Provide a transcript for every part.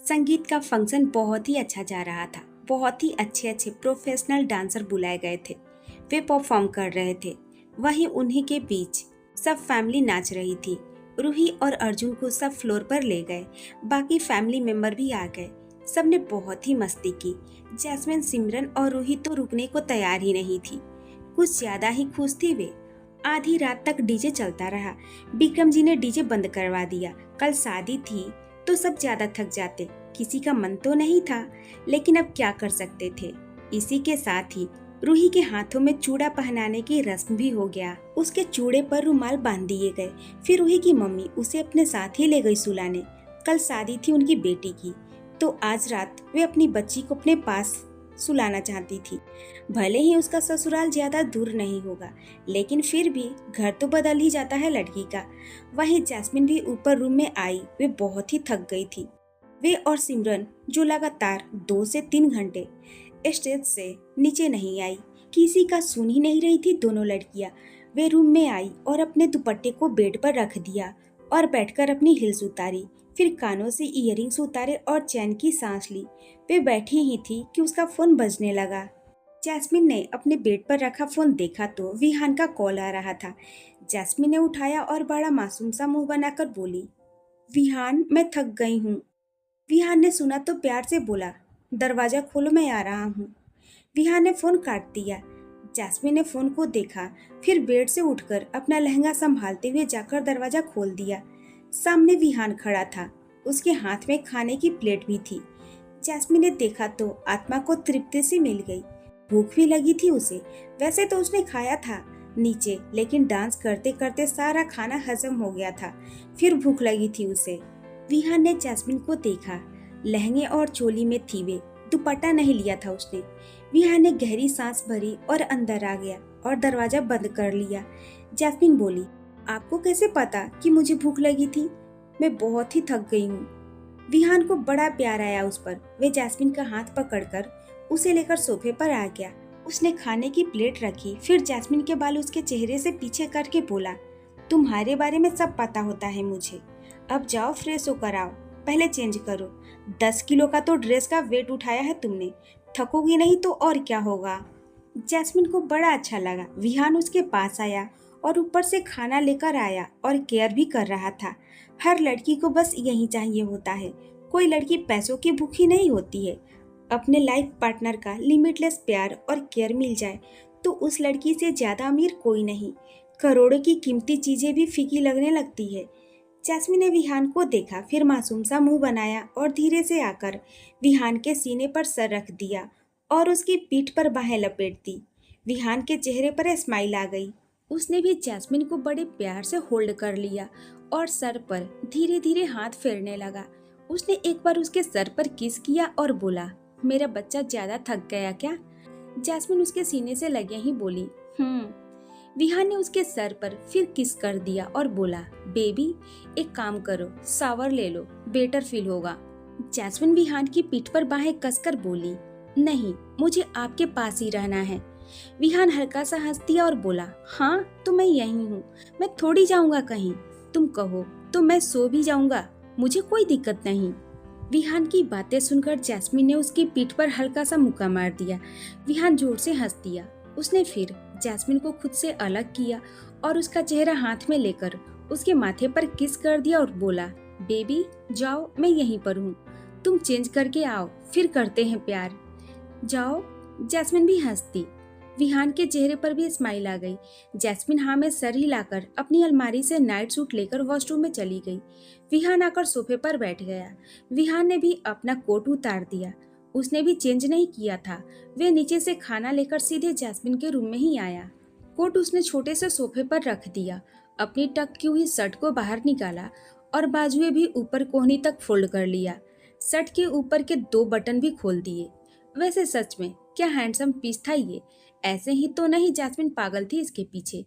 संगीत का फंक्शन बहुत ही अच्छा जा रहा था। बहुत ही अच्छे अच्छे प्रोफेशनल डांसर बुलाए गए थे। वे परफॉर्म कर रहे थे। वहीं उन्हीं के बीच सब फैमिली नाच रही थी। रूही और अर्जुन को सब फ्लोर पर ले गए। बाकी फैमिली मेंबर भी आ गए। सबने बहुत ही मस्ती की। जैस्मिन, सिमरन और रूही तो रुकने को तैयार ही नहीं थी। कुछ ज्यादा ही खुश थी वे। आधी रात तक डीजे चलता रहा। विक्रम जी ने डीजे बंद करवा दिया। कल शादी थी तो सब ज्यादा थक जाते। किसी का मन तो नहीं था, लेकिन अब क्या कर सकते थे। इसी के साथ ही रूही के हाथों में चूड़ा पहनाने की रस्म भी हो गया। उसके चूड़े पर रुमाल बांध दिए गए। फिर रूही की मम्मी उसे अपने साथ ही ले गई सुलाने। कल शादी थी उनकी बेटी की, तो आज रात वे अपनी बच्ची को अपने पास सुलाना चाहती थी। भले ही उसका ससुराल ज्यादा दूर नहीं होगा, लेकिन फिर भी घर तो बदल ही जाता है लड़की का। वहीं जैस्मिन भी ऊपर रूम में आई। वे बहुत ही थक गई थी। वे और सिमरन जो लगातार 2 से 3 घंटे स्टेज से नीचे नहीं आई। किसी का सुन ही नहीं रही थी दोनों लड़कियां। वे रूम में आई और अपने दुपट्टे को बेड पर रख दिया और बैठकर अपनी हिल्स उतारी। फिर कानों से इयररिंग्स उतारे और चैन की सांस ली। वे बैठी ही थी कि उसका फोन बजने लगा। जैस्मिन ने अपने बेड पर रखा फोन देखा तो विहान का कॉल आ रहा था। जैस्मिन ने उठाया और बड़ा मासूम सा मुंह बनाकर बोली, विहान, मैं थक गई हूँ। विहान ने सुना तो प्यार से बोला, दरवाजा खोलो, मैं आ रहा हूँ। विहान ने फोन काट दिया। जैस्मिन ने फोन को देखा, फिर बेड से उठकर अपना लहंगा संभालते हुए जाकर दरवाजा खोल दिया। सामने विहान खड़ा था। उसके हाथ में खाने की प्लेट भी थी। जैस्मिन ने देखा तो आत्मा को तृप्ति सी मिल गई। भूख भी लगी थी उसे। वैसे तो उसने खाया था नीचे, लेकिन डांस करते करते सारा खाना हजम हो गया था। फिर भूख लगी थी उसे। विहान ने जैस्मिन को देखा। लहंगे और चोली में थी वे। दुपट्टा नहीं लिया था उसने। विहान ने गहरी सांस भरी और अंदर आ गया और दरवाजा बंद कर लिया। जैस्मिन बोली, आपको कैसे पता कि मुझे भूख लगी थी? मैं बहुत ही थक गई हूँ। विहान को बड़ा प्यार आया उस पर। वे जैस्मिन का हाथ पकड़कर उसे लेकर सोफे पर आ गया। उसने खाने की प्लेट रखी। फिर जैस्मिन के बाल उसके चेहरे से पीछे करके बोला, तुम्हारे बारे में सब पता होता है मुझे। अब जाओ, फ्रेश होकर आओ। पहले चेंज करो। 10 किलो का तो ड्रेस का वेट उठाया है तुमने। थकोगी नहीं तो और क्या होगा। जैस्मिन को बड़ा अच्छा लगा। विहान उसके पास आया और ऊपर से खाना लेकर आया और केयर भी कर रहा था। हर लड़की को बस यही चाहिए होता है। कोई लड़की पैसों की भूखी नहीं होती है। अपने लाइफ पार्टनर का लिमिटलेस प्यार और केयर मिल जाए तो उस लड़की से ज्यादा अमीर कोई नहीं। करोड़ों की कीमती चीजें भी फीकी लगने लगती है। जैस्मिन ने विहान को देखा, फिर मासूम सा मुंह बनाया और धीरे से आकर विहान के सीने पर सर रख दिया और उसकी पीठ पर बाहें लपेट दी। विहान के चेहरे पर स्माइल आ गई। उसने भी जैस्मिन को बड़े प्यार से होल्ड कर लिया और सर पर धीरे धीरे हाथ फेरने लगा। उसने एक बार उसके सर पर किस किया और बोला, मेरा बच्चा ज्यादा थक गया क्या? जैस्मिन उसके सीने से लगे ही बोली, हम्म। विहान ने उसके सर पर फिर किस कर दिया और बोला, बेबी, एक काम करो, शावर ले लो, बेटर फील होगा। जैस्मिन विहान की पीठ पर बाहें कसकर बोली, नहीं, मुझे आपके पास ही रहना है। विहान हल्का सा हंस दिया और बोला, हाँ तो मैं यही हूँ। मैं थोड़ी जाऊंगा कहीं। तुम कहो तो मैं सो भी जाऊंगा, मुझे कोई दिक्कत नहीं। विहान की बातें सुनकर जैस्मिन ने उसकी पीठ पर हल्का सा मुक्का मार दिया। विहान जोर से हंस दिया। उसने फिर जैस्मिन को खुद से अलग किया और उसका चेहरा हाथ में लेकर उसके माथे पर किस कर दिया और बोला, बेबी जाओ, मैं यहीं पर हूँ। तुम चेंज करके आओ, फिर करते हैं प्यार। जाओ। जैस्मिन भी हंसती। विहान के चेहरे पर भी स्माइल आ गई। जैस्मिन हाँ में सर हिलाकर अपनी अलमारी से नाइट सूट लेकर वॉशरूम में चली गई। विहान आकर सोफे पर बैठ गया। विहान ने भी अपना कोट उतार दिया। उसने भी चेंज नहीं किया था। वे नीचे से खाना लेकर सीधे जैस्मिन के रूम में ही आया। कोट उसने छोटे से सोफे पर रख दिया। अपनी टक की हुई शर्ट को बाहर निकाला और बाजुएं भी ऊपर कोहनी तक फोल्ड कर लिया। शर्ट के ऊपर के 2 बटन भी खोल दिए। वैसे सच में क्या हैंडसम पीस था ये। ऐसे ही तो नहीं जैस्मिन पागल थी इसके पीछे।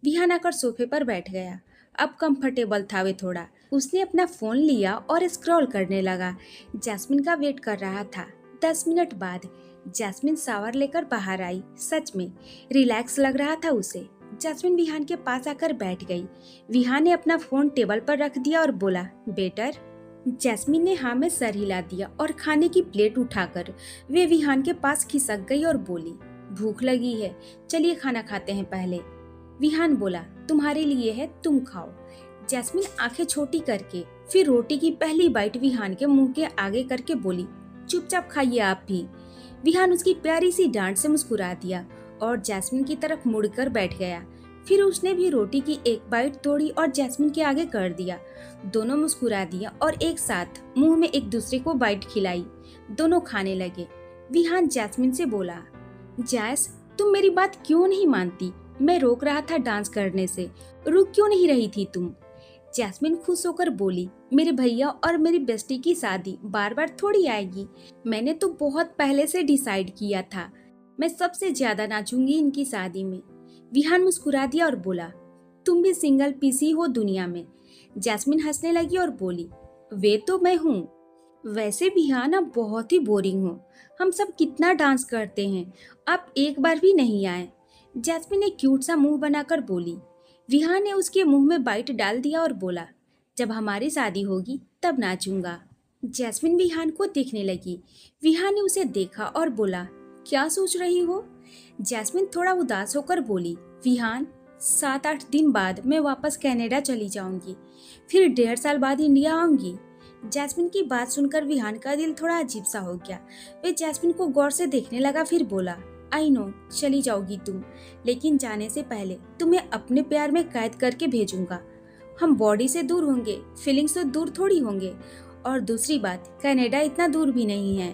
विहान आकर सोफे पर बैठ गया। अब कंफर्टेबल था वे थोड़ा। उसने अपना फोन लिया और स्क्रॉल करने लगा। जैस्मिन का वेट कर रहा था। 10 मिनट बाद जैस्मिन शावर लेकर बाहर आई। सच में रिलैक्स लग रहा था उसे। जैस्मिन विहान के पास आकर बैठ गई। विहान ने अपना फोन टेबल पर रख दिया और बोला, बेटर। जैस्मिन ने हाँ में सर हिला दिया और खाने की प्लेट उठाकर वे विहान के पास खिसक गई और बोली, भूख लगी है, चलिए खाना खाते हैं पहले। विहान बोला, तुम्हारे लिए है, तुम खाओ। जैस्मिन आंखें छोटी करके फिर रोटी की पहली बाइट विहान के मुंह के आगे करके बोली, चुपचाप खाइए आप भी। विहान उसकी प्यारी सी डांट से मुस्कुरा दिया और जैस्मिन की तरफ मुड़कर बैठ गया। फिर उसने भी रोटी की एक बाइट तोड़ी और जैस्मिन के आगे कर दिया। दोनों मुस्कुरा दिया और एक साथ मुंह में एक दूसरे को बाइट खिलाई। दोनों खाने लगे। विहान जैस्मिन से बोला, जैस, तुम मेरी बात क्यों नहीं मानती? मैं रोक रहा था डांस करने से, रुक क्यों नहीं रही थी तुम? जैस्मिन खुश होकर बोली, मेरे भैया और मेरी बेस्टी की शादी बार बार थोड़ी आएगी। मैंने तो बहुत पहले से डिसाइड किया था, मैं सबसे ज्यादा नाचूंगी इनकी शादी में। विहान मुस्कुरा दिया और बोला, तुम भी सिंगल पीस ही हो दुनिया में। जैस्मिन हंसने लगी और बोली, वे तो मैं हूँ। वैसे विहान आप बहुत ही बोरिंग हो, हम सब कितना डांस करते हैं, आप एक बार भी नहीं आए। जैस्मिन ने क्यूट सा मुंह बनाकर बोली। विहान ने उसके मुंह में बाइट डाल दिया और बोला, जब हमारी शादी होगी तब नाचूंगा। जैस्मिन विहान को देखने लगी। विहान ने उसे देखा और बोला, क्या सोच रही हो? जैस्मिन थोड़ा उदास होकर बोली, विहान, 7-8 दिन बाद मैं वापस कनाडा चली जाऊंगी, फिर 1.5 साल बाद इंडिया आऊंगी। जैस्मिन की बात सुनकर विहान का दिल थोड़ा अजीब सा हो गया। वे जैस्मिन को गौर से देखने लगा, फिर बोला, आई नो चली जाओगी तुम, लेकिन जाने से पहले तुम्हें अपने प्यार में कैद करके भेजूंगा। हम बॉडी से दूर होंगे, फीलिंग्स से दूर थोड़ी होंगे। और दूसरी बात, कनाडा इतना दूर भी नहीं है।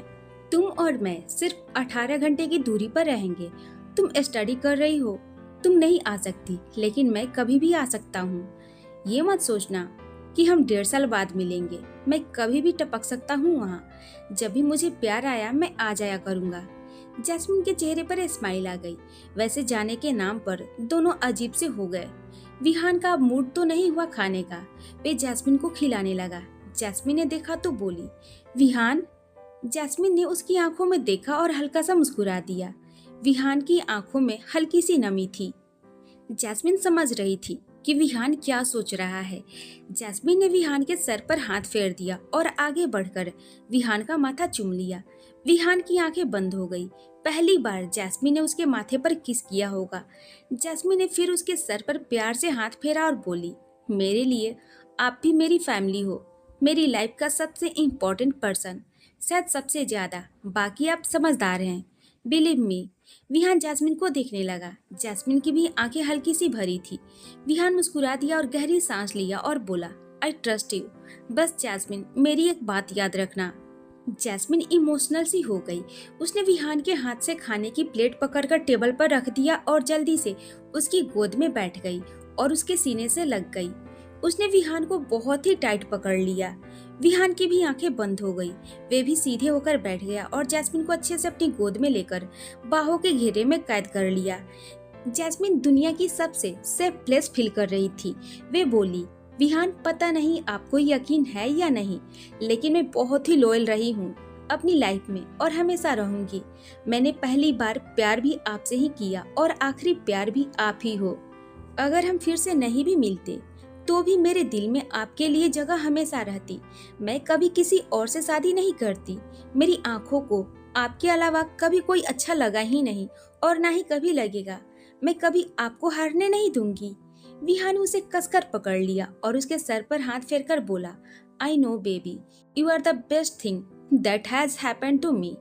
तुम और मैं सिर्फ 18 घंटे की दूरी पर रहेंगे। तुम स्टडी कर रही हो, तुम नहीं आ सकती, लेकिन मैं कभी भी आ सकता हूँ। ये मत सोचना कि हम 1.5 साल बाद मिलेंगे। मैं कभी भी टपक सकता हूँ वहाँ। जब भी मुझे प्यार आया मैं आ जाया करूँगा। जैस्मिन के चेहरे पर स्माइल आ गई। वैसे जाने के नाम पर दोनों अजीब से हो गए। विहान का मूड तो नहीं हुआ खाने का। वे जैस्मिन को खिलाने लगा। जैस्मिन ने देखा तो बोली, विहान। जैस्मिन ने उसकी आंखों में देखा और हल्का सा मुस्कुरा दिया। विहान की आंखों में हल्की सी नमी थी। जैस्मिन समझ रही थी कि विहान क्या सोच रहा है। जैस्मिन ने विहान के सर पर हाथ फेर दिया और आगे बढ़कर विहान का माथा चूम लिया। विहान की आंखें बंद हो गई। पहली बार जैस्मिन ने उसके माथे पर किस किया होगा। जैस्मिन ने फिर उसके सर पर प्यार से हाथ फेरा और बोली, मेरे लिए आप भी मेरी फैमिली हो, मेरी लाइफ का सबसे इम्पोर्टेंट पर्सन, शायद सबसे ज्यादा। बाकी आप समझदार हैं, बिलीव मी। विहान जैस्मिन को देखने लगा। जैस्मिन की भी आंखें हल्की सी भरी थी। विहान मुस्कुरा दिया और गहरी सांस लिया और बोला, आई ट्रस्ट यू। बस जैस्मिन, मेरी एक बात याद रखना। जैस्मिन इमोशनल सी हो गई। उसने विहान के हाथ से खाने की प्लेट पकड़कर टेबल पर रख दिया और जल्दी से उसकी गोद में बैठ गई और उसके सीने से लग गई। उसने विहान को बहुत ही टाइट पकड़ लिया। विहान की भी आंखें बंद हो गई। वे भी सीधे होकर बैठ गया और जैस्मिन को अच्छे से अपनी गोद में लेकर बाहों के घेरे में कैद कर लिया। जैस्मिन दुनिया की सबसे सेफ प्लेस फील कर रही थी। वे बोली, विहान, पता नहीं आपको यकीन है या नहीं, लेकिन मैं बहुत ही लॉयल रही हूँ अपनी लाइफ में और हमेशा रहूंगी। मैंने पहली बार प्यार भी आपसे ही किया और आखिरी प्यार भी आप ही हो। अगर हम फिर से नहीं भी मिलते तो भी मेरे दिल में आपके लिए जगह हमेशा रहती। मैं कभी किसी और से शादी नहीं करती। मेरी आंखों को आपके अलावा कभी कोई अच्छा लगा ही नहीं और ना ही कभी लगेगा। मैं कभी आपको हारने नहीं दूंगी। विहान ने उसे कसकर पकड़ लिया और उसके सर पर हाथ फेरकर बोला, I know baby, you are the best thing that has happened to me.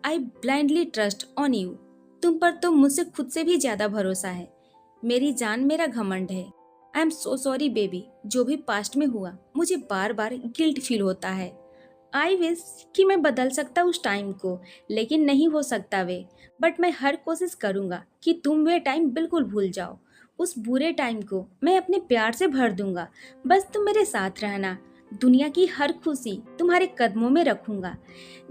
I blindly trust on you. तुम पर तो मुझसे खुद से भी ज्यादा भरोसा है। मेरी जान, मेरा घमंड है। I am so sorry baby, जो भी पास्ट में हुआ मुझे बार बार गिल्ट फील होता है। आई विश कि मैं बदल सकता उस टाइम को, लेकिन नहीं हो सकता वे। बट मैं हर कोशिश करूँगा कि तुम वे टाइम बिल्कुल भूल जाओ। उस बुरे टाइम को मैं अपने प्यार से भर दूंगा। बस तुम मेरे साथ रहना। दुनिया की हर खुशी तुम्हारे कदमों में रखूंगा।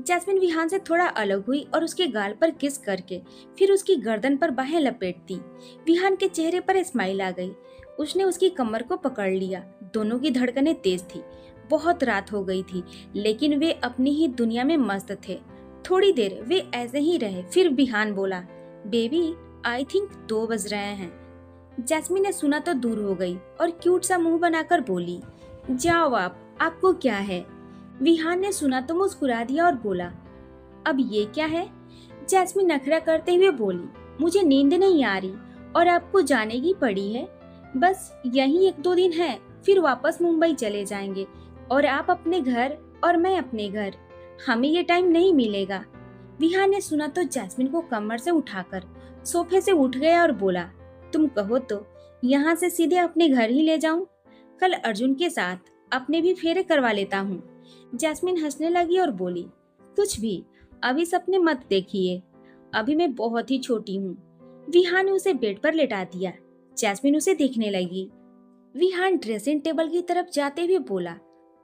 जैस्मिन विहान से थोड़ा अलग हुई और उसके गाल पर किस करके फिर उसकी गर्दन पर बाहें लपेट दी। विहान के चेहरे पर स्माइल आ गई। उसने उसकी कमर को पकड़ लिया। दोनों की धड़कनें तेज थी। बहुत रात हो गई थी, लेकिन वे अपनी ही दुनिया में मस्त थे। थोड़ी देर वे ऐसे ही रहे। फिर विहान बोला, बेबी, आई थिंक 2 बज रहे हैं। जैस्मिन ने सुना तो दूर हो गई और क्यूट सा मुंह बनाकर बोली, जाओ आपको क्या है। विहान ने सुना तो मुस्कुरा दिया और बोला, अब ये क्या है? जैस्मिन नखरा करते हुए बोली, मुझे नींद नहीं आ रही और आपको जाने की पड़ी है। बस यही 1-2 दिन है, फिर वापस मुंबई चले जाएंगे और आप अपने घर और मैं अपने घर। हमें ये टाइम नहीं मिलेगा। विहान ने सुना तो जैस्मिन को कमर से उठाकर सोफे से उठ गया और बोला, तुम कहो तो यहाँ से सीधे अपने घर ही ले जाऊं? कल अर्जुन के साथ अपने भी फेरे करवा लेता हूँ। जैस्मिन हंसने लगी और बोली, कुछ भी, अभी सपने मत देखिए, अभी मैं बहुत ही छोटी हूँ। विहान ने उसे बेड पर लेटा दिया। जैस्मिन उसे देखने लगी। विहान ड्रेसिंग टेबल की तरफ जाते हुए बोला,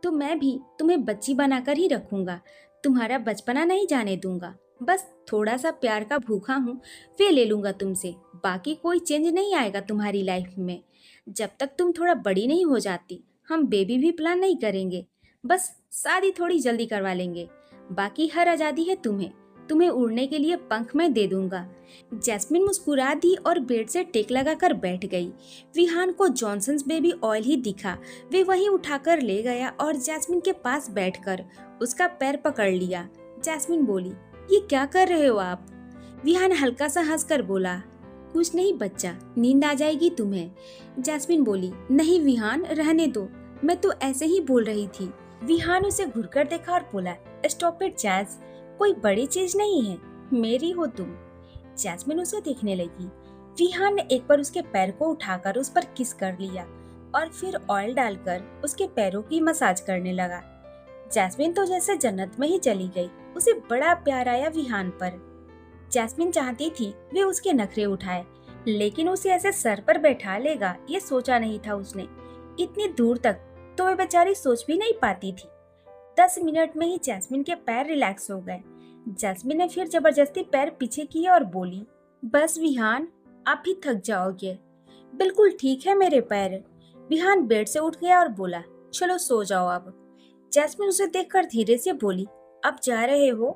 तो मैं भी तुम्हें बच्ची बनाकर ही रखूंगा, तुम्हारा बचपना नहीं जाने दूंगा। बस थोड़ा सा प्यार का भूखा हूँ, वे ले लूंगा तुमसे। बाकी कोई चेंज नहीं आएगा तुम्हारी लाइफ में। जब तक तुम थोड़ा बड़ी नहीं हो जाती, हम बेबी भी प्लान नहीं करेंगे। बस शादी थोड़ी जल्दी करवा लेंगे। बाकी हर आजादी है तुम्हें। तुम्हें उड़ने के लिए पंख मैं दे दूंगा। जैस्मिन मुस्कुरा दी और बेड से टेक लगाकर बैठ गई। विहान को जॉनसन्स बेबी ऑयल ही दिखा। वे वही उठाकर ले गया और जैस्मिन के पास बैठकर उसका पैर पकड़ लिया। जैस्मिन बोली, ये क्या कर रहे हो आप? विहान हल्का सा हंसकर बोला, कुछ नहीं बच्चा, नींद आ जाएगी तुम्हें। जैस्मिन बोली, नहीं विहान, रहने दो, मैं तो ऐसे ही बोल रही थी। विहान उसे घुरकर देखा और बोला, स्टॉप इट जैज, कोई बड़ी चीज नहीं है, मेरी हो तुम। जैस्मिन उसे देखने लगी। विहान ने एक बार उसके पैर को उठाकर उस पर किस कर लिया और फिर ऑयल डालकर उसके पैरों की मसाज करने लगा। जैस्मिन तो जैसे जन्नत में ही चली गई। उसे बड़ा प्यार आया विहान पर। जैस्मिन चाहती थी वे उसके नखरे उठाए, लेकिन उसे ऐसे सर पर बैठा लेगा ये सोचा नहीं था उसने। इतनी दूर तक तो वे बेचारी सोच भी नहीं पाती थी। 10 मिनट में ही जैस्मिन के पैर रिलैक्स हो गए। जैस्मिन ने फिर जबरदस्ती पैर पीछे किए और बोली, बस विहान, आप भी थक जाओगे। बिल्कुल ठीक है मेरे पैर। विहान बेड से उठ गया और बोला, चलो सो जाओ अब। जैस्मिन उसे देखकर धीरे से बोली, अब जा रहे हो?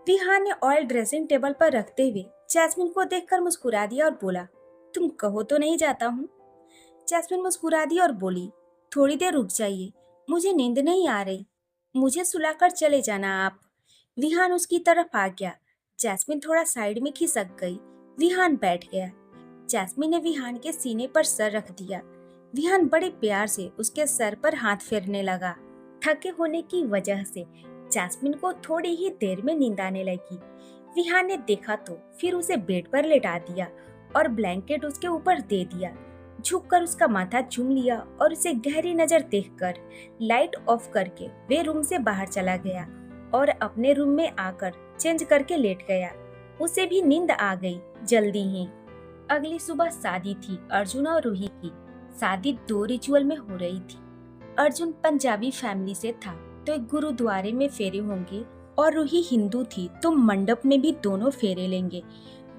विहान ने ऑयल ड्रेसिंग टेबल पर रखते हुए जैस्मिन को देखकर मुस्कुरा दिया और बोला, तुम कहो तो नहीं जाता हूँ। जैस्मिन मुस्कुरा दी और बोली, थोड़ी देर रुक जाइए, मुझे नींद नहीं आ रही, मुझे सुलाकर चले जाना आप। विहान उसकी तरफ आ गया। जैस्मिन थोड़ा साइड में खिसक गई। विहान बैठ गया। जैस्मिन ने विहान के सीने पर सर रख दिया। विहान बड़े प्यार से उसके सर पर हाथ फेरने लगा। थके होने की वजह से जैस्मिन को थोड़ी ही देर में नींद आने लगी। विहान ने देखा तो फिर उसे बेड पर लेटा दिया और ब्लैंकेट उसके ऊपर दे दिया। झुककर उसका माथा चूम लिया और उसे गहरी नजर देखकर लाइट ऑफ करके वे रूम से बाहर चला गया और अपने रूम में आकर चेंज करके लेट गया। उसे भी नींद आ गई जल्दी ही। अगली सुबह शादी थी अर्जुन और रूही की। शादी 2 रिचुअल में हो रही थी। अर्जुन पंजाबी फैमिली से था तो एक गुरुद्वारे में फेरे होंगे और रूही हिंदू थी तो मंडप में भी दोनों फेरे लेंगे।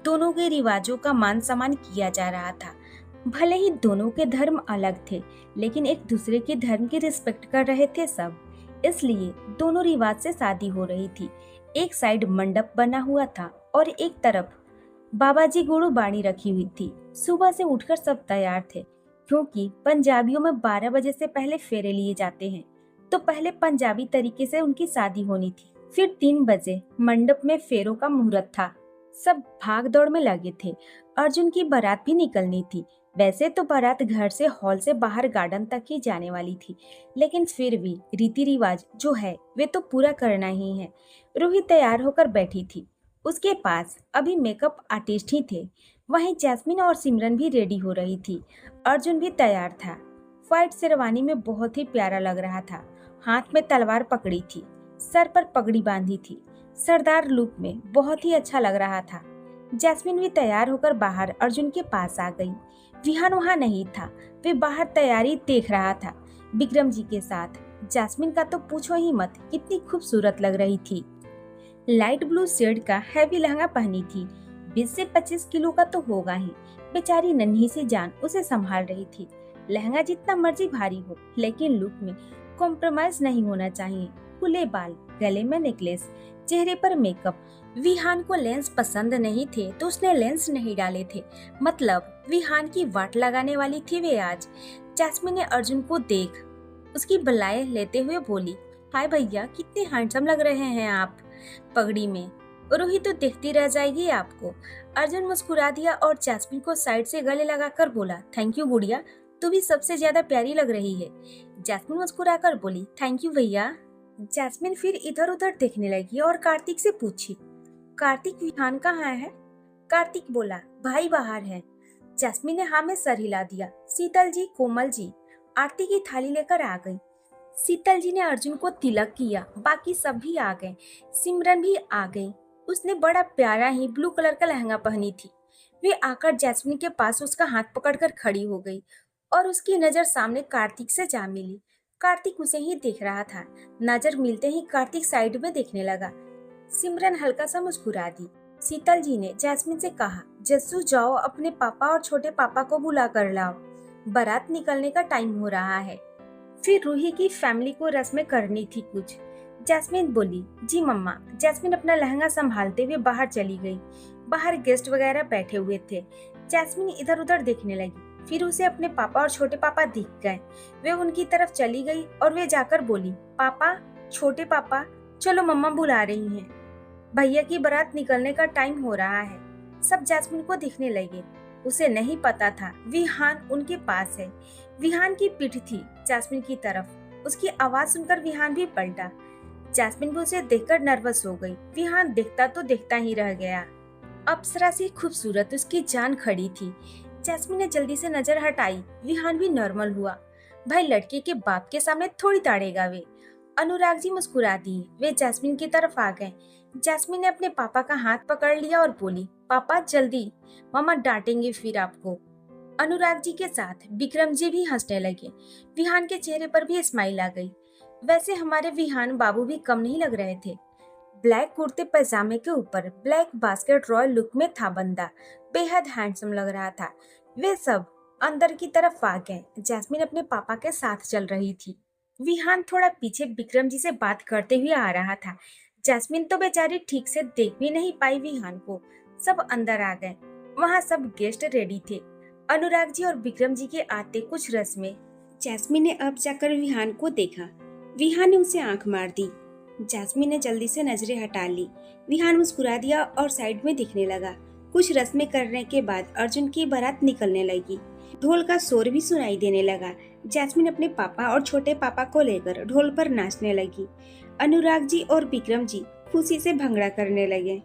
दोनों के रिवाजों का मान सम्मान किया जा रहा था। भले ही दोनों के धर्म अलग थे, लेकिन एक दूसरे के धर्म की रिस्पेक्ट कर रहे थे सब। इसलिए दोनों रिवाज से शादी हो रही थी। एक साइड मंडप बना हुआ था और एक तरफ बाबा जी गुरु बाणी रखी हुई थी। सुबह से उठकर सब तैयार थे, क्योंकि पंजाबियों में 12 बजे से पहले फेरे लिए जाते हैं, तो पहले पंजाबी तरीके से उनकी शादी होनी थी। फिर 3 बजे मंडप में फेरों का मुहूर्त था। सब भाग दौड़ में लगे थे। अर्जुन की बारात भी निकलनी थी। वैसे तो बारात घर से हॉल से बाहर गार्डन तक ही जाने वाली थी, लेकिन फिर भी रीति रिवाज जो है वे तो पूरा करना ही है। रूही तैयार होकर बैठी थी। उसके पास अभी मेकअप आर्टिस्ट ही थे। वहीं जैस्मिन और सिमरन भी रेडी हो रही थी। अर्जुन भी तैयार था। व्हाइट शेरवानी में बहुत ही प्यारा लग रहा था। हाथ में तलवार पकड़ी थी, सर पर पगड़ी बांधी थी। सरदार लुक में बहुत ही अच्छा लग रहा था। जैस्मिन भी तैयार होकर बाहर अर्जुन के पास आ गई। विहान वहाँ नहीं था। वे बाहर तैयारी देख रहा था विक्रम जी के साथ। जैस्मिन का तो पूछो ही मत, कितनी खूबसूरत लग रही थी। लाइट ब्लू शेड का हैवी लहंगा पहनी थी। 20 से 25 किलो का तो होगा ही। बेचारी नन्ही सी जान उसे संभाल रही थी। लहंगा जितना मर्जी भारी हो, लेकिन लुक में कॉम्प्रोमाइज नहीं होना चाहिए। खुले बाल, गले में नेकलेस, चेहरे पर मेकअप। विहान को लेंस पसंद नहीं थे तो उसने लेंस नहीं डाले थे। मतलब विहान की वाट लगाने वाली थी वे आज। जैस्मिन ने अर्जुन को देख उसकी बल्लाएं लेते हुए बोली, हाय भैया, कितने हैंडसम लग रहे हैं आप पगड़ी में। रूही तो देखती रह जाएगी आपको। अर्जुन मुस्कुरा दिया और जैस्मिन को साइड से गले लगाकर बोला, थैंक यू गुड़िया, तू भी सबसे ज्यादा प्यारी लग रही है। जैस्मिन मुस्कुराकर बोली, थैंक यू भैया। जैस्मिन फिर इधर उधर देखने लगी और कार्तिक से पूछी, कार्तिक विहान कहाँ है? कार्तिक बोला, भाई बाहर है। जैस्मिन ने हाँ में सर हिला दिया। शीतल जी, कोमल जी आरती की थाली लेकर आ गई। शीतल जी ने अर्जुन को तिलक किया, बाकी सब भी आ गए। सिमरन भी आ गई। उसने बड़ा प्यारा ही ब्लू कलर का लहंगा पहनी थी। वे आकर जैस्मिन के पास उसका हाथ पकड़कर खड़ी हो गई और उसकी नजर सामने कार्तिक से जा मिली। कार्तिक उसे ही देख रहा था। नजर मिलते ही कार्तिक साइड में देखने लगा। सिमरन हल्का सा मुस्कुरा दी। शीतल जी ने जैस्मिन से कहा, जस्सू जाओ अपने पापा और छोटे पापा को बुला कर लाओ, बारात निकलने का टाइम हो रहा है। फिर रूही की फैमिली को रस्में करनी थी कुछ। जैस्मिन बोली, जी मम्मा। जैस्मिन अपना लहंगा संभालते हुए बाहर चली गई। बाहर गेस्ट वगैरह बैठे हुए थे। जैस्मिन इधर उधर देखने लगी। फिर उसे अपने पापा और छोटे पापा दिख गए। वे उनकी तरफ चली गई और वे जाकर बोली, पापा, छोटे पापा, चलो मम्मा बुला रही हैं। भैया की बारात निकलने का टाइम हो रहा है। सब जैस्मिन को दिखने लगे। उसे नहीं पता था विहान उनके पास है। विहान की पीठ थी जैस्मिन की तरफ। उसकी आवाज सुनकर विहान भी पलटा। जैस्मिन भी उसे देखकर नर्वस हो गई। विहान देखता तो देखता ही रह गया। अप्सरा सी खूबसूरत उसकी जान खड़ी थी। जैस्मिन ने जल्दी से नजर हटाई। विहान भी नॉर्मल हुआ। भाई लड़के के बाप के सामने थोड़ी ताड़ेगा वे। अनुराग जी मुस्कुरा दिए। वे जैस्मिन की तरफ आ गए। जैस्मिन ने अपने पापा का हाथ पकड़ लिया और बोली, पापा जल्दी, मामा डांटेंगे फिर आपको। अनुराग जी के साथ विक्रम जी भी हंसने लगे। विहान के चेहरे पर भी स्माइल आ गई। वैसे हमारे विहान बाबू भी कम नहीं लग रहे थे। ब्लैक कुर्ते पैजामे के ऊपर ब्लैक बास्केट रॉयल लुक में था बंदा। बेहद हैंडसम लग रहा था। वे सब अंदर की तरफ आ गए। जैस्मिन अपने पापा के साथ चल रही थी। विहान थोड़ा पीछे विक्रम जी से बात करते हुए आ रहा था। जैस्मिन तो बेचारी ठीक से देख भी नहीं पाई विहान को। सब अंदर आ गए। वहाँ सब गेस्ट रेडी थे। अनुराग जी और विक्रम जी के आते कुछ रस्में। जैस्मिन ने अब जाकर विहान को देखा। विहान ने उसे आंख मार दी। जैस्मिन ने जल्दी से नजरें हटा ली। विहान मुस्कुरा दिया और साइड में दिखने लगा। कुछ रस्में करने के बाद अर्जुन की बारात निकलने लगी। ढोल का शोर भी सुनाई देने लगा। जैस्मिन अपने पापा और छोटे पापा को लेकर ढोल पर नाचने लगी। अनुराग जी और विक्रम जी खुशी से भंगड़ा करने लगे।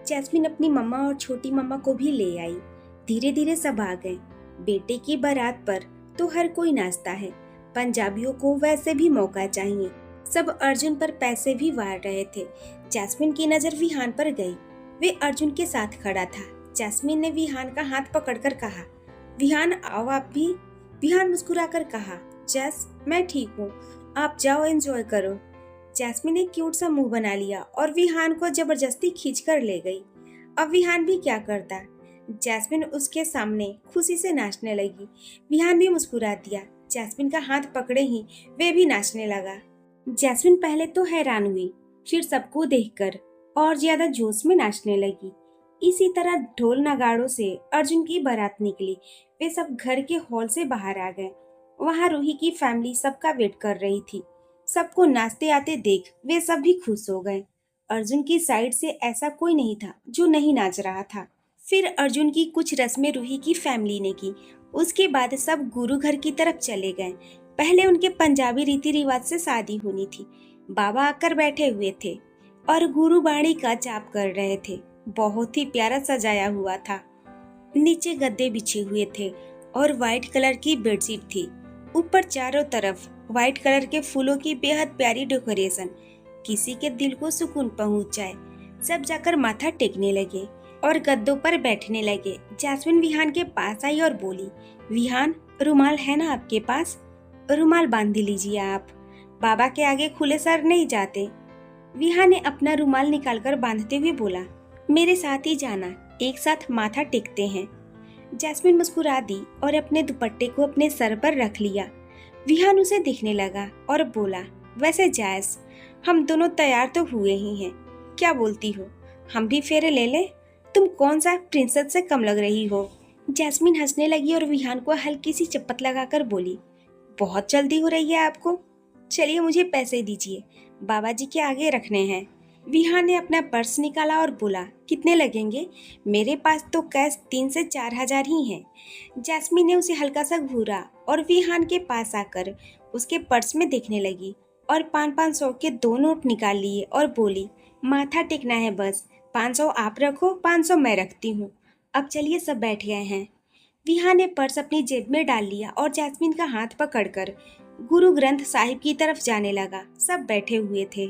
जैस्मिन अपनी मम्मा और छोटी मम्मा को भी ले आई। धीरे धीरे सब आ गए। बेटे की बारात पर तो हर कोई नाचता है। पंजाबियों को वैसे भी मौका चाहिए। सब अर्जुन पर पैसे भी वार रहे थे। जैस्मिन की नजर विहान पर गई। वे अर्जुन के साथ खड़ा था। जैस्मिन ने विहान का हाथ पकड़कर कहा, विहान आओ आप भी। विहान मुस्कुराकर कहा, जैस मैं ठीक हूँ, आप जाओ एंजॉय करो। जैस्मिन ने क्यूट सा मुंह बना लिया और विहान को जबरदस्ती खींचकर ले गई। अब विहान भी क्या करता। जैस्मिन उसके सामने खुशी से नाचने लगी। विहान भी मुस्कुरा दिया। जैस्मिन का हाथ पकड़े ही वे भी नाचने लगा। जैस्मिन पहले तो हैरान हुई, फिर सबको देखकर और ज्यादा जोश में नाचने लगी। इसी तरह ढोल नगाड़ों से अर्जुन की बारात निकली। वे सब घर के हॉल से बाहर आ गए। वहाँ रूही की फैमिली सबका वेट कर रही थी। सबको नाचते आते देख वे सब भी खुश हो गए। अर्जुन की साइड से ऐसा कोई नहीं था जो नहीं नाच रहा था। फिर अर्जुन की कुछ रस्में रूही की फैमिली ने की। उसके बाद सब गुरु घर की तरफ चले गए। पहले उनके पंजाबी रीति रिवाज से शादी होनी थी। बाबा आकर बैठे हुए थे और गुरु बाणी का जाप कर रहे थे। बहुत ही प्यारा सजाया हुआ था। नीचे गद्दे बिछे हुए थे और व्हाइट कलर की बेडशीट थी। ऊपर चारों तरफ व्हाइट कलर के फूलों की बेहद प्यारी डेकोरेशन। किसी के दिल को सुकून पहुंच जाए। सब जाकर माथा टेकने लगे और गद्दों पर बैठने लगे। जैस्मिन विहान के पास आई और बोली, विहान रुमाल है ना आपके पास? रुमाल बांध लीजिए आप, बाबा के आगे खुले सर नहीं जाते। विहान ने अपना रुमाल निकालकर बांधते हुए बोला, मेरे साथ ही जाना, एक साथ माथा टेकते हैं। जैस्मिन मुस्कुरा दी और अपने दुपट्टे को अपने सर पर रख लिया। विहान उसे देखने लगा और बोला, वैसे जैस, हम दोनों तैयार तो हुए ही हैं, क्या बोलती हो, हम भी फेरे ले लें? तुम कौन सा प्रिंसेस से कम लग रही हो। जैस्मिन हंसने लगी और विहान को हल्की सी चपत लगाकर बोली, बहुत जल्दी हो रही है आपको। चलिए मुझे पैसे दीजिए, बाबा जी के आगे रखने हैं। विहान ने अपना पर्स निकाला और बोला, कितने लगेंगे? मेरे पास तो कैश 3 से 4 हजार ही है। जैस्मीन ने उसे हल्का सा घूरा और विहान के पास आकर उसके पर्स में देखने लगी और 500 के 2 नोट निकाल लिए और बोली, माथा टेकना है बस, 500 आप रखो, 500 मैं रखती हूँ। अब चलिए सब बैठ गए हैं। विहान ने पर्स अपनी जेब में डाल लिया और जैस्मीन का हाथ पकड़कर गुरु ग्रंथ साहिब की तरफ जाने लगा। सब बैठे हुए थे।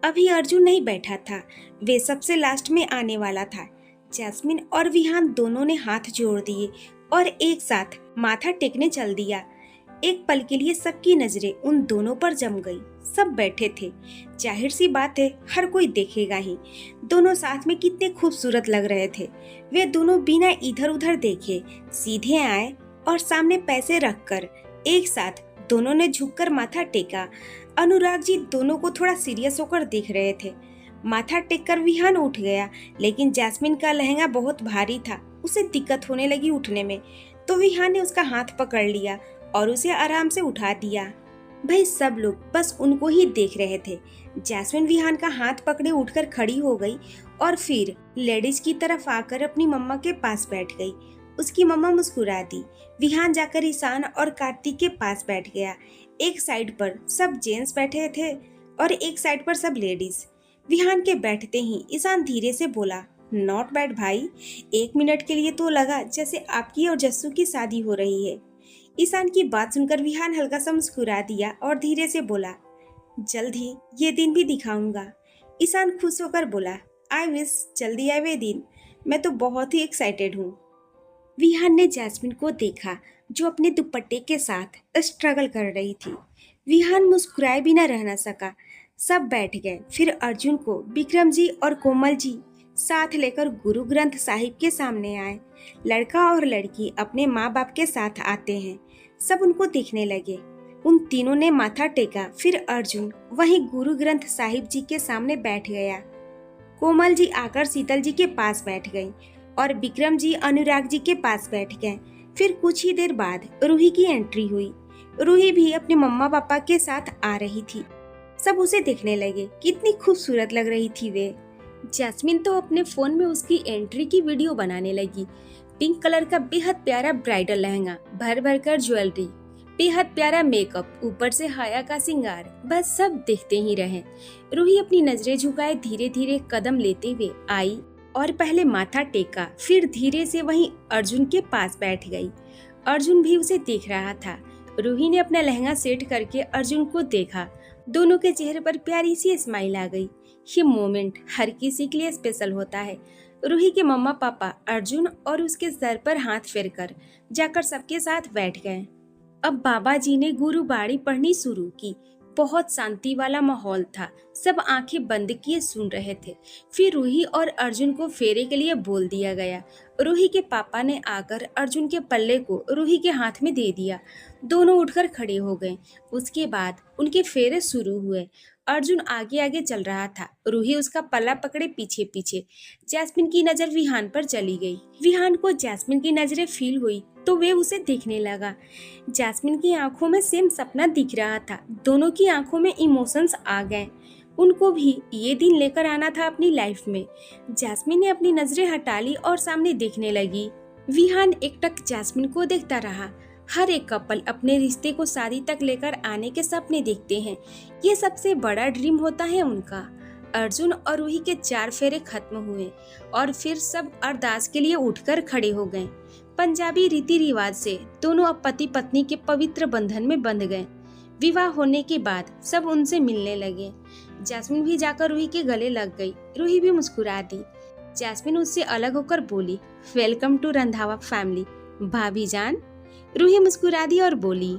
अभी अर्जुन नहीं बैठा था, वे सबसे लास्ट में आने वाला था। जैस्मीन और विहान दोनों ने हाथ जोड़ दिए और एक साथ माथा टेकने चल दिया। एक पल के लिए सबकी नजरें उन दोनों पर जम गई। सब बैठे थे, जाहिर सी बात है हर कोई देखेगा ही। दोनों साथ में कितने खूबसूरत लग रहे थे। वे दोनों बिना इधर उधर देखे सीधे आए और सामने पैसे रखकर एक साथ दोनों ने झुककर माथा टेका। अनुराग जी दोनों को थोड़ा सीरियस होकर देख रहे थे। माथा टेककर विहान उठ गया, लेकिन जैस्मीन का लहंगा बहुत भारी था, उसे दिक्कत होने लगी उठने में। तो विहान ने उसका हाथ पकड़ लिया और उसे आराम से उठा दिया। भाई सब लोग बस उनको ही देख रहे थे। जैस्मीन विहान का हाथ पकड़े उठकर खड़ी हो गई और फिर लेडीज की तरफ आकर अपनी मम्मा के पास बैठ गई। उसकी मम्मा मुस्कुरा दी। विहान जाकर ईशान और कार्तिक के पास बैठ गया। एक साइड पर सब जेंट्स बैठे थे और एक साइड पर सब लेडीज। विहान के बैठते ही ईशान धीरे से बोला, नॉट बैड भाई। 1 मिनट के लिए तो लगा जैसे आपकी और जस्सू की शादी हो रही है। ईशान की बात सुनकर विहान हल्का सा मुस्कुरा दिया और धीरे से बोला, जल्द ही ये दिन भी दिखाऊंगा। ईशान खुश होकर बोला, आई विश जल्दी आए वे दिन, मैं तो बहुत ही एक्साइटेड हूँ। विहान ने जैस्मिन को देखा जो अपने दुपट्टे के साथ स्ट्रगल कर रही थी। विहान मुस्कुराए बिना रह न सका। सब बैठ गए। फिर अर्जुन को विक्रम जी और कोमल जी साथ लेकर गुरु ग्रंथ साहिब के सामने आए। लड़का और लड़की अपने माँ बाप के साथ आते हैं। सब उनको देखने लगे। उन तीनों ने माथा टेका। फिर अर्जुन वहीं गुरु ग्रंथ साहिब जी के सामने बैठ गया। कोमल जी आकर शीतल जी के पास बैठ गई और विक्रम जी अनुराग जी के पास बैठ गए। फिर कुछ ही देर बाद रूही की एंट्री हुई। रूही भी अपने मम्मा पापा के साथ आ रही थी। सब उसे देखने लगे, कितनी खूबसूरत लग रही थी वे। जैस्मिन तो अपने फोन में उसकी एंट्री की वीडियो बनाने लगी। पिंक कलर का बेहद प्यारा ब्राइडल लहंगा, भर भर कर ज्वेलरी, बेहद प्यारा मेकअप, ऊपर से हाया का सिंगार, बस सब देखते ही रहे। रूही अपनी नजरें झुकाए धीरे धीरे कदम लेते हुए आई और पहले माथा टेका, फिर धीरे से वहीं अर्जुन के पास बैठ गई। अर्जुन भी उसे देख रहा था। रूही ने अपना लहंगा सेट करके अर्जुन को देखा। दोनों के चेहरे पर प्यारी सी स्माइल आ गई। ये मोमेंट हर किसी के लिए स्पेशल होता है। रूही के मम्मा पापा अर्जुन और उसके सर पर हाथ फेरकर जाकर सबके साथ बैठ गए। अब बाबा जी ने गुरुबाणी पढ़नी शुरू की। बहुत शांति वाला माहौल था। सब आंखें बंद किए सुन रहे थे। फिर रूही और अर्जुन को फेरे के लिए बोल दिया गया। रूही के पापा ने आकर अर्जुन के पल्ले को रूही के हाथ में दे दिया। दोनों उठकर खड़े हो गए। उसके बाद उनके फेरे शुरू हुए। अर्जुन आगे आगे चल रहा था, रूही उसका पल्ला पकड़े पीछे पीछे। जैस्मिन की नजर विहान पर चली गई। विहान को जैस्मिन की नजरें फील हुई तो वे उसे देखने लगा। जैस्मिन की आंखों में सेम सपना दिख रहा था। दोनों की आंखों में इमोशंस आ गए। उनको भी ये दिन लेकर आना था अपनी लाइफ में। जैस्मिन ने अपनी नजरें हटा ली और सामने देखने लगी। विहान एकटक जैस्मिन को देखता रहा। हर एक कपल अपने रिश्ते को शादी तक लेकर आने के सपने देखते हैं। ये सबसे बड़ा ड्रीम होता है उनका। अर्जुन और रूही के 4 फेरे खत्म हुए और फिर सब अरदास के लिए उठकर खड़े हो गए। पंजाबी रीति रिवाज से दोनों अब पति पत्नी के पवित्र बंधन में बंध गए। विवाह होने के बाद सब उनसे मिलने लगे। जैस्मिन भी जाकर रूही के गले लग गई। रूही भी मुस्कुरा दी। जैस्मिन उससे अलग होकर बोली, वेलकम टू रंधावा फैमिली भाभी जान। रूही मुस्कुरा दी और बोली,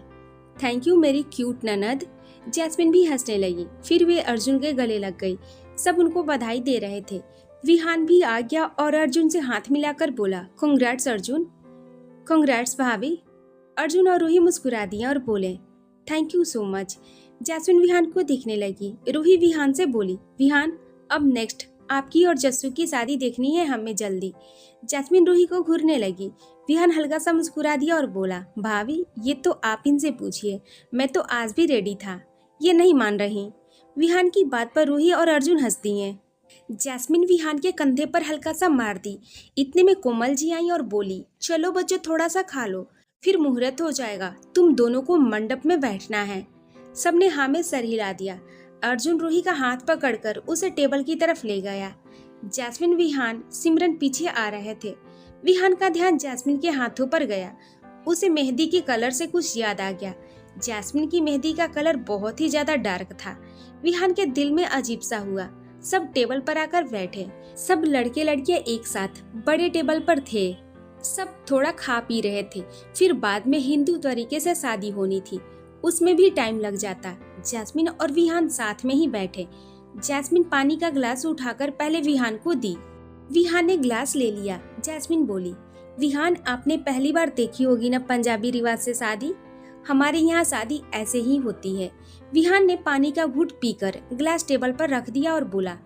थैंक यू मेरी क्यूट ननद। जैस्मिन भी हंसने लगी। फिर वे अर्जुन के गले लग गई। सब उनको बधाई दे रहे थे। विहान भी आ गया और अर्जुन से हाथ मिलाकर बोला, कांग्रेट्स अर्जुन। कांग्रेट्स भाभी। अर्जुन और रूही मुस्कुरा दिया और बोले, thank you so much. Jasmine Vihaan को देखने लगी। रूही विहान से बोली, विहान अब नेक्स्ट आपकी और जस्सू की शादी देखनी है हमें जल्दी। जैस्मिन रूही को घूरने लगी। विहान हल्का सा मुस्कुरा दिया और बोला, भाभी ये तो आप इनसे पूछिए, मैं तो आज भी रेडी था। ये नहीं मान रही। विहान की बात पर रूही और अर्जुन हंसती हैं। जैस्मिन विहान के कंधे पर हल्का सा मार दी। इतने में कोमल जी आई और बोली, चलो बच्चों थोड़ा सा खा लो, फिर मुहूर्त हो जाएगा, तुम दोनों को मंडप में बैठना है। सबने हाँ में सर हिला दिया। अर्जुन रूही का हाथ पकड़कर उसे टेबल की तरफ ले गया। जैस्मिन विहान सिमरन पीछे आ रहे थे। विहान का ध्यान जैस्मिन के हाथों पर गया। उसे मेहंदी के कलर से कुछ याद आ गया। जैस्मिन की मेहंदी का कलर बहुत ही ज्यादा डार्क था। विहान के दिल में अजीब सा हुआ। सब टेबल पर आकर बैठे। सब लड़के लड़कियां एक साथ बड़े टेबल पर थे। सब थोड़ा खा पी रहे थे। फिर बाद में हिंदू तरीके से शादी होनी थी, उसमें भी टाइम लग जाता। जैस्मिन और विहान साथ में ही बैठे। जैस्मिन पानी का ग्लास उठाकर पहले विहान को दी। विहान ने ग्लास ले लिया। जैस्मिन बोली, विहान आपने पहली बार देखी होगी ना पंजाबी रिवाज से शादी, हमारे यहाँ शादी ऐसे ही होती है। विहान ने पानी का घूंट पीकर ग्लास टेबल पर रख दिया और बोला,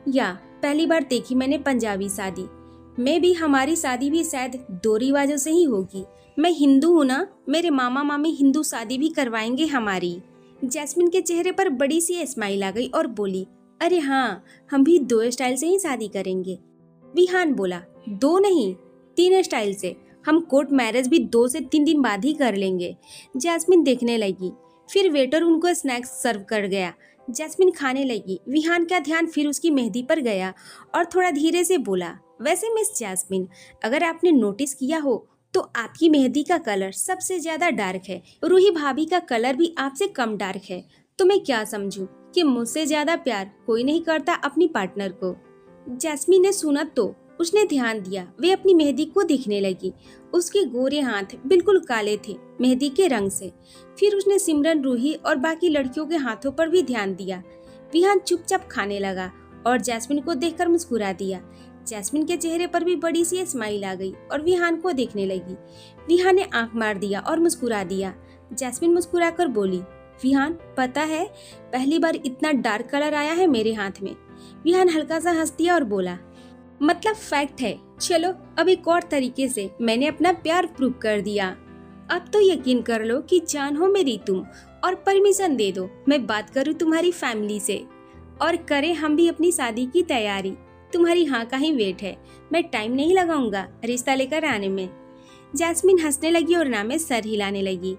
या पहली बार देखी मैंने पंजाबी शादी। मैं भी, हमारी शादी भी शायद दो रिवाजों से ही होगी। मैं हिंदू हूँ ना, मेरे मामा मामी हिंदू शादी भी करवाएंगे हमारी। जैस्मिन के चेहरे पर बड़ी सी स्माइल आ गई और बोली, अरे हाँ, हम भी दो स्टाइल से ही शादी करेंगे। विहान बोला, दो नहीं, तीन स्टाइल से। हम कोर्ट मैरिज भी 2 से 3 दिन बाद ही कर लेंगे। जैस्मिन देखने लगी। फिर वेटर उनको स्नैक्स सर्व कर गया। जैस्मिन खाने लगी। विहान का ध्यान फिर उसकी मेहंदी पर गया और थोड़ा धीरे से बोला, वैसे मिस जैस्मिन, अगर आपने नोटिस किया हो तो आपकी मेहंदी का कलर सबसे ज्यादा डार्क है। रूही भाभी का कलर भी आपसे कम डार्क है। तो मैं क्या समझूं कि मुझसे ज्यादा प्यार कोई नहीं करता अपनी पार्टनर को। जैस्मिन ने सुना तो उसने ध्यान दिया। वे अपनी मेहंदी को देखने लगी। उसके गोरे हाथ बिल्कुल काले थे मेहंदी के रंग से। फिर उसने सिमरन, रूही और बाकी लड़कियों के हाथों पर भी ध्यान दिया। विहान चुपचाप खाने लगा और जैस्मिन को देखकर मुस्कुरा दिया। जैस्मिन के चेहरे पर भी बड़ी सी स्माइल आ गई और विहान को देखने लगी। विहान ने आंख मार दिया और मुस्कुरा दिया। जैस्मिन मुस्कुराकर बोली, विहान पता है, पहली बार इतना डार्क कलर आया है मेरे हाथ में। विहान हल्का सा हंस दिया और बोला, मतलब फैक्ट है। चलो अब एक और तरीके से मैंने अपना प्यार प्रूव कर दिया। अब तो यकीन कर लो कि जान हो मेरी तुम, और परमिशन दे दो मैं बात करूं तुम्हारी फैमिली से और करें हम भी अपनी शादी की तैयारी। तुम्हारी हाँ का ही वेट है, मैं टाइम नहीं लगाऊंगा रिश्ता लेकर आने में। जैस्मिन हंसने लगी और ना में सर हिलाने लगी।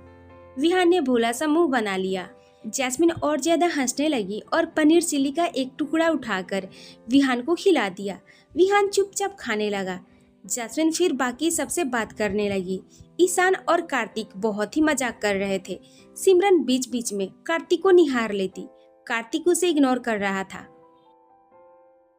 विहान ने भोला सा मुंह बना लिया। जैस्मिन और ज्यादा हंसने लगी और पनीर चिल्ली का एक टुकड़ा उठाकर विहान को खिला दिया। विहान चुपचाप खाने लगा। जैस्मिन फिर बाकी सबसे बात करने लगी। ईशान और कार्तिक बहुत ही मजाक कर रहे थे। सिमरन बीच बीच में कार्तिक को निहार लेती। कार्तिक उसे इग्नोर कर रहा था।